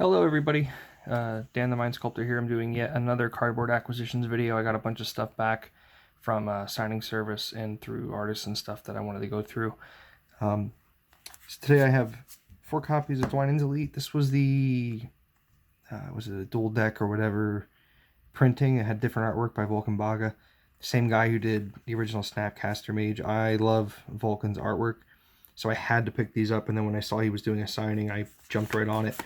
Hello everybody, Dan the Mind Sculptor here. I'm doing yet another cardboard acquisitions video. I got a bunch of stuff back from signing service and through artists and stuff that I wanted to go through. So today I have 4 copies of Dwynen's Elite. This was the, was it a dual deck or whatever printing? It had different artwork by Volkan Baga. Same guy who did the original Snapcaster Mage. I love Volkan's artwork, so I had to pick these up, and then when I saw he was doing a signing, I jumped right on it.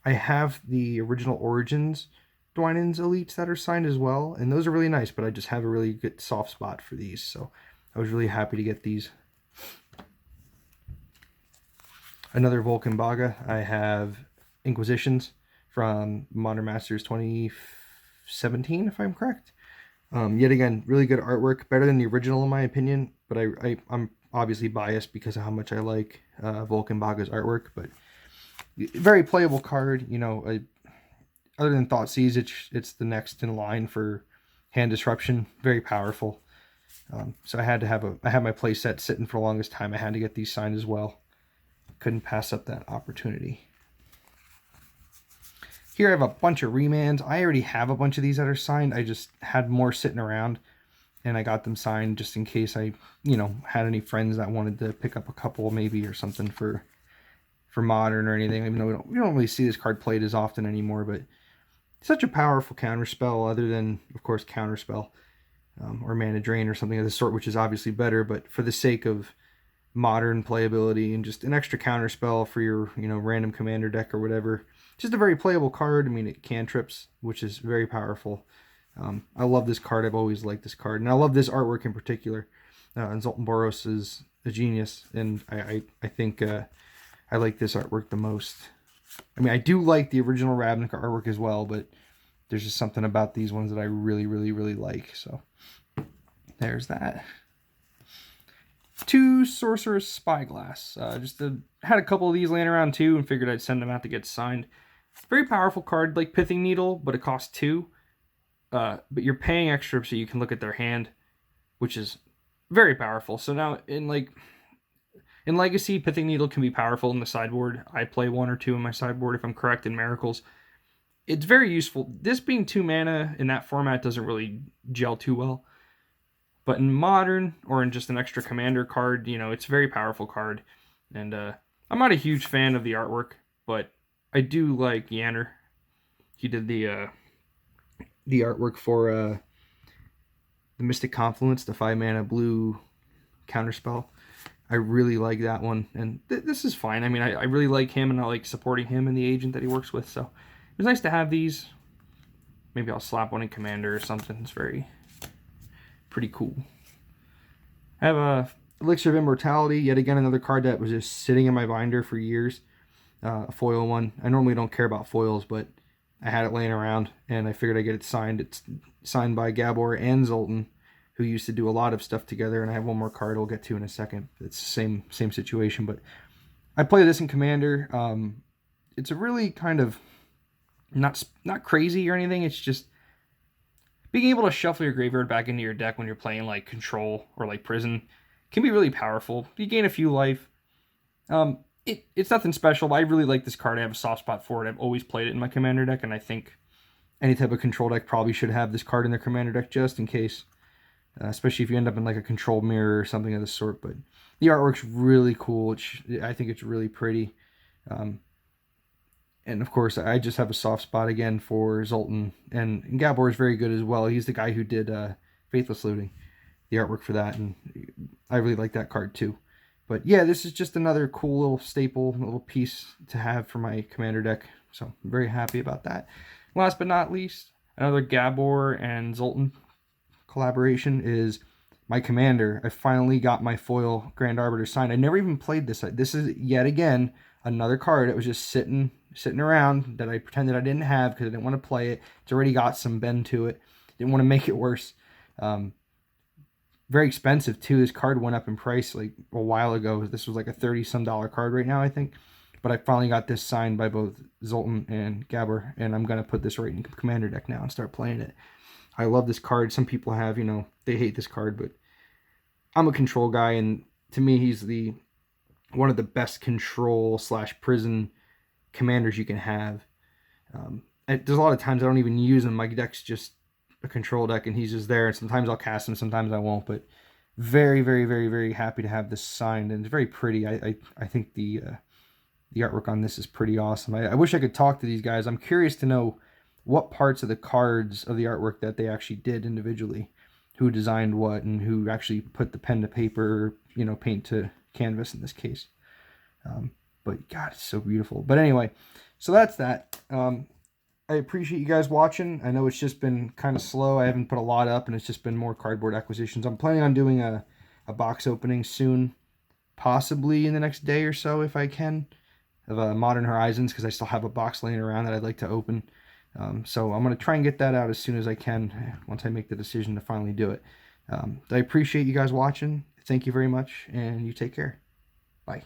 I have the original Origins Dwynen's Elites that are signed as well, and those are really nice, but I just have a really good soft spot for these, so I was really happy to get these. Another Volkan Baga, I have Inquisitions from Modern Masters 2017, if I'm correct. Yet again, really good artwork, better than the original in my opinion, but I'm obviously biased because of how much I like Volkan Baga's artwork, but very playable card. You know, other than Thoughtseize, it's the next in line for hand disruption. Very powerful. So I had to I had my play set sitting for the longest time. I had to get these signed as well. Couldn't pass up that opportunity. Here I have a bunch of remands. I already have a bunch of these that are signed. I just had more sitting around, and I got them signed just in case I, had any friends that wanted to pick up a couple maybe or something for Modern or anything. Even though we don't really see this card played as often anymore, but it's such a powerful counterspell, other than, of course, Counterspell or Mana Drain or something of the sort, which is obviously better, but for the sake of Modern playability and just an extra counterspell for your, random commander deck or whatever, just a very playable card. I mean, it cantrips, which is very powerful. I love this card. I've always liked this card, and I love this artwork in particular. And Zoltan Boros is a genius, and I think I like this artwork the most. I mean, I do like the original Ravnica artwork as well, but there's just something about these ones that I really, really, really like. So there's that. 2 Sorcerous Spyglass. Had a couple of these laying around too, and figured I'd send them out to get signed. Very powerful card, like Pithing Needle, but it costs 2. But you're paying extra so you can look at their hand, which is very powerful. So now in Legacy, Pithing Needle can be powerful in the sideboard. I play 1 or 2 in my sideboard if I'm correct in Miracles. It's very useful. This being 2 mana in that format doesn't really gel too well. But in Modern, or in just an extra commander card, it's a very powerful card. And I'm not a huge fan of the artwork, but I do like Yanner. He did the artwork for the Mystic Confluence, the 5 mana blue counterspell. I really like that one, and this is fine. I mean, I really like him, and I like supporting him and the agent that he works with, so it was nice to have these. Maybe I'll slap one in Commander or something. It's pretty cool. I have a Elixir of Immortality, yet again another card that was just sitting in my binder for years. A foil one. I normally don't care about foils, but I had it laying around, and I figured I'd get it signed. It's signed by Gabor and Zoltan, who used to do a lot of stuff together, and I have one more card I'll get to in a second. It's the same situation, but I play this in Commander. It's a really kind of not crazy or anything. It's just being able to shuffle your graveyard back into your deck when you're playing like Control or like Prison can be really powerful. You gain a few life. It's nothing special, but I really like this card. I have a soft spot for it. I've always played it in my Commander deck, and I think any type of Control deck probably should have this card in their Commander deck just in case. Especially if you end up in like a Control Mirror or something of the sort. But the artwork's really cool. I think it's really pretty. And of course, I just have a soft spot again for Zoltan. And Gabor is very good as well. He's the guy who did Faithless Looting, the artwork for that. And I really like that card too. But yeah, this is just another cool little staple, little piece to have for my Commander deck. So I'm very happy about that. Last but not least, another Gabor and Zoltan collaboration is my Commander. I finally got my foil Grand Arbiter signed. I never even played this. This is yet again another card that was just sitting around that I pretended I didn't have because I didn't want to play it. It's already got some bend to it. Didn't want to make it worse. Very expensive too. This card went up in price like a while ago. This was like a $30-some card right now, I think. But I finally got this signed by both Zoltan and Gabor, and I'm going to put this right in Commander deck now and start playing it. I love this card. Some people have, they hate this card, but I'm a Control guy, and to me, he's one of the best Control / Prison commanders you can have. There's a lot of times I don't even use him. My deck's just a control deck, and he's just there. And sometimes I'll cast him, sometimes I won't. But very, very, very, very happy to have this signed, and it's very pretty. I think the artwork on this is pretty awesome. I wish I could talk to these guys. I'm curious to know what parts of the cards of the artwork that they actually did individually, who designed what, and who actually put the pen to paper, you know, paint to canvas in this case. But God, it's so beautiful. But anyway, so that's that. I appreciate you guys watching. I know it's just been kind of slow. I haven't put a lot up, and it's just been more cardboard acquisitions. I'm planning on doing a box opening soon, possibly in the next day or so if I can, of Modern Horizons, because I still have a box laying around that I'd like to open. So I'm going to try and get that out as soon as I can once I make the decision to finally do it. I appreciate you guys watching. Thank you very much, and you take care. Bye.